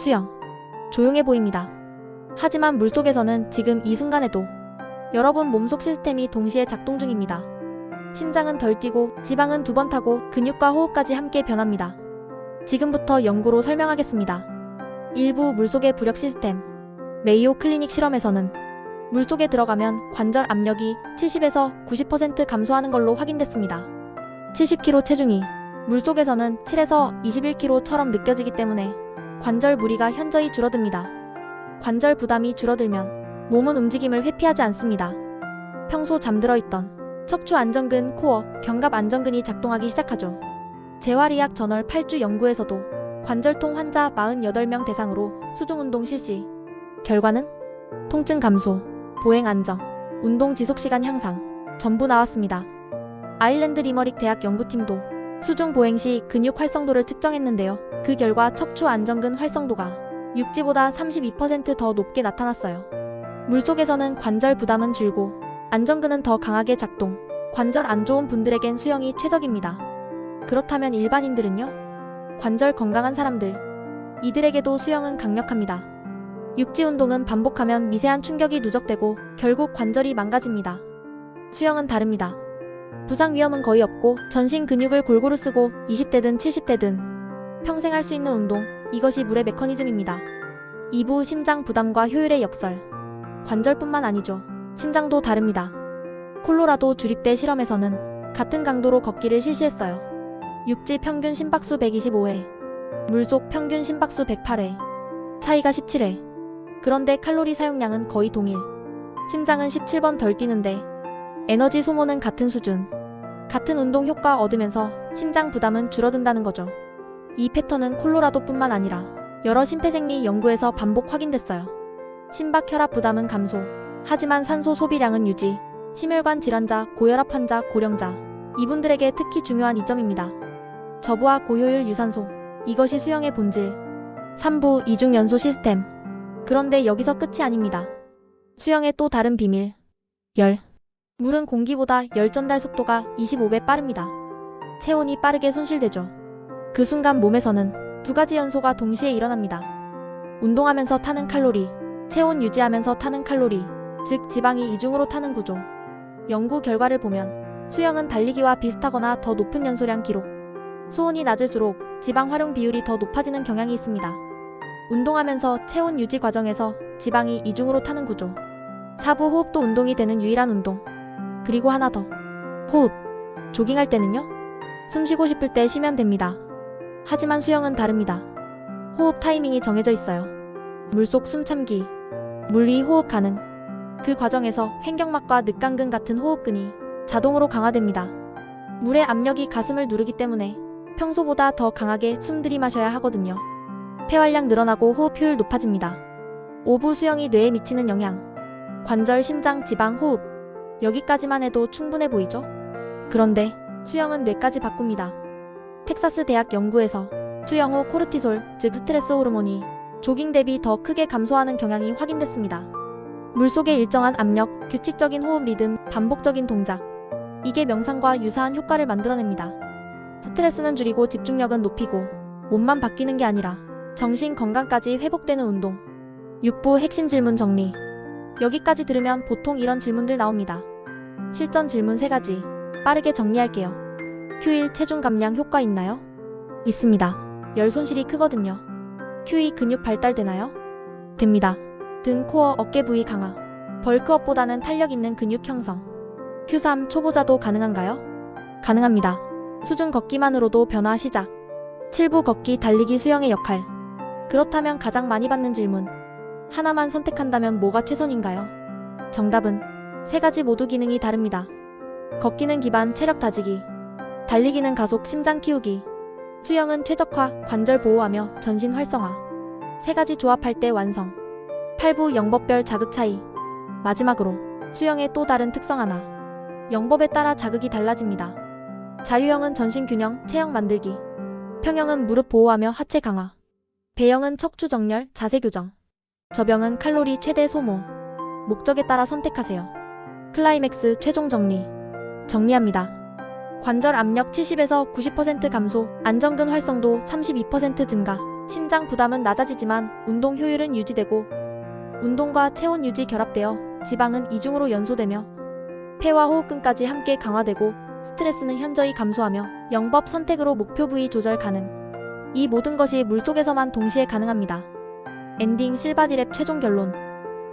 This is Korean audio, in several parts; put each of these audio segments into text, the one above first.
수영. 조용해 보입니다. 하지만 물속에서는 지금 이 순간에도 여러분 몸속 시스템이 동시에 작동 중입니다. 심장은 덜 뛰고 지방은 2번 타고 근육과 호흡까지 함께 변합니다. 지금부터 연구로 설명하겠습니다. 일부 물속의 부력 시스템. 메이오 클리닉 실험에서는 물속에 들어가면 관절 압력이 70에서 90% 감소하는 걸로 확인됐습니다. 70kg 체중이 물속에서는 7에서 21kg처럼 느껴지기 때문에 관절 무리가 현저히 줄어듭니다. 관절 부담이 줄어들면 몸은 움직임을 회피하지 않습니다. 평소 잠들어 있던 척추 안정근, 코어, 견갑 안정근이 작동하기 시작하죠. 재활의학 저널 8주 연구에서도 관절통 환자 48명 대상으로 수중운동 실시. 결과는 통증 감소, 보행 안정, 운동 지속시간 향상 전부 나왔습니다. 아일랜드 리머릭 대학 연구팀도 수중 보행 시 근육 활성도를 측정했는데요. 그 결과 척추 안정근 활성도가 육지보다 32% 더 높게 나타났어요. 물속에서는 관절 부담은 줄고 안정근은 더 강하게 작동. 관절 안 좋은 분들에겐 수영이 최적입니다. 그렇다면 일반인들은요? 관절 건강한 사람들. 이들에게도 수영은 강력합니다. 육지 운동은 반복하면 미세한 충격이 누적되고 결국 관절이 망가집니다. 수영은 다릅니다. 부상 위험은 거의 없고 전신 근육을 골고루 쓰고 20대든 70대든 평생 할 수 있는 운동. 이것이 물의 메커니즘입니다. 2부 심장 부담과 효율의 역설. 관절뿐만 아니죠. 심장도 다릅니다. 콜로라도 주립대 실험에서는 같은 강도로 걷기를 실시했어요. 육지 평균 심박수 125회, 물속 평균 심박수 108회, 차이가 17회. 그런데 칼로리 사용량은 거의 동일. 심장은 17번 덜 뛰는데 에너지 소모는 같은 수준. 같은 운동 효과 얻으면서 심장 부담은 줄어든다는 거죠. 이 패턴은 콜로라도뿐만 아니라 여러 심폐생리 연구에서 반복 확인됐어요. 심박 혈압 부담은 감소. 하지만 산소 소비량은 유지. 심혈관 질환자, 고혈압 환자, 고령자. 이분들에게 특히 중요한 이점입니다. 저부하 고효율 유산소. 이것이 수영의 본질. 3부 이중연소 시스템. 그런데 여기서 끝이 아닙니다. 수영의 또 다른 비밀. 열. 물은 공기보다 열 전달 속도가 25배 빠릅니다. 체온이 빠르게 손실되죠. 그 순간 몸에서는 2가지 연소가 동시에 일어납니다. 운동하면서 타는 칼로리, 체온 유지하면서 타는 칼로리, 즉 지방이 이중으로 타는 구조. 연구 결과를 보면 수영은 달리기와 비슷하거나 더 높은 연소량 기록. 수온이 낮을수록 지방 활용 비율이 더 높아지는 경향이 있습니다. 운동하면서 체온 유지 과정에서 지방이 이중으로 타는 구조. 4부 호흡도 운동이 되는 유일한 운동. 그리고 하나 더. 호흡. 조깅할 때는요? 숨 쉬고 싶을 때 쉬면 됩니다. 하지만 수영은 다릅니다. 호흡 타이밍이 정해져 있어요. 물속 숨참기, 물 위 호흡 가능. 그 과정에서 횡격막과 늑강근 같은 호흡근이 자동으로 강화됩니다. 물의 압력이 가슴을 누르기 때문에 평소보다 더 강하게 숨 들이마셔야 하거든요. 폐활량 늘어나고 호흡 효율 높아집니다. 5부 수영이 뇌에 미치는 영향. 관절, 심장, 지방, 호흡. 여기까지만 해도 충분해 보이죠? 그런데 수영은 뇌까지 바꿉니다. 텍사스 대학 연구에서 수영 후 코르티솔, 즉 스트레스 호르몬이 조깅 대비 더 크게 감소하는 경향이 확인됐습니다. 물속의 일정한 압력, 규칙적인 호흡 리듬, 반복적인 동작. 이게 명상과 유사한 효과를 만들어냅니다. 스트레스는 줄이고 집중력은 높이고 몸만 바뀌는 게 아니라 정신 건강까지 회복되는 운동. 6부 핵심 질문 정리. 여기까지 들으면 보통 이런 질문들 나옵니다. 실전 질문 3가지. 빠르게 정리할게요. Q1 체중 감량 효과 있나요? 있습니다. 열 손실이 크거든요. Q2 근육 발달되나요? 됩니다. 등, 코어, 어깨 부위 강화. 벌크업보다는 탄력 있는 근육 형성. Q3 초보자도 가능한가요? 가능합니다. 수중 걷기만으로도 변화 시작. 7부 걷기, 달리기, 수영의 역할. 그렇다면 가장 많이 받는 질문. 하나만 선택한다면 뭐가 최선인가요? 정답은 3가지 모두 기능이 다릅니다. 걷기는 기반, 체력 다지기. 달리기는 가속, 심장 키우기. 수영은 최적화, 관절 보호하며 전신 활성화. 3가지 조합할 때 완성. 8부 영법별 자극 차이. 마지막으로 수영의 또 다른 특성 하나. 영법에 따라 자극이 달라집니다. 자유형은 전신 균형, 체형 만들기. 평형은 무릎 보호하며 하체 강화. 배영은 척추 정렬, 자세 교정. 저병은 칼로리 최대 소모. 목적에 따라 선택하세요. 클라이맥스 최종 정리. 정리합니다. 관절 압력 70에서 90% 감소, 안정근 활성도 32% 증가, 심장 부담은 낮아지지만 운동 효율은 유지되고 운동과 체온 유지 결합되어 지방은 이중으로 연소되며 폐와 호흡근까지 함께 강화되고 스트레스는 현저히 감소하며 영법 선택으로 목표 부위 조절 가능. 이 모든 것이 물속에서만 동시에 가능합니다. 엔딩 실바디랩 최종 결론.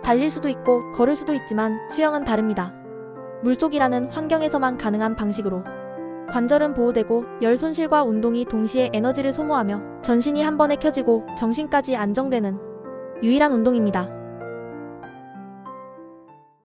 달릴 수도 있고 걸을 수도 있지만 수영은 다릅니다. 물속이라는 환경에서만 가능한 방식으로 관절은 보호되고 열 손실과 운동이 동시에 에너지를 소모하며 전신이 한 번에 켜지고 정신까지 안정되는 유일한 운동입니다.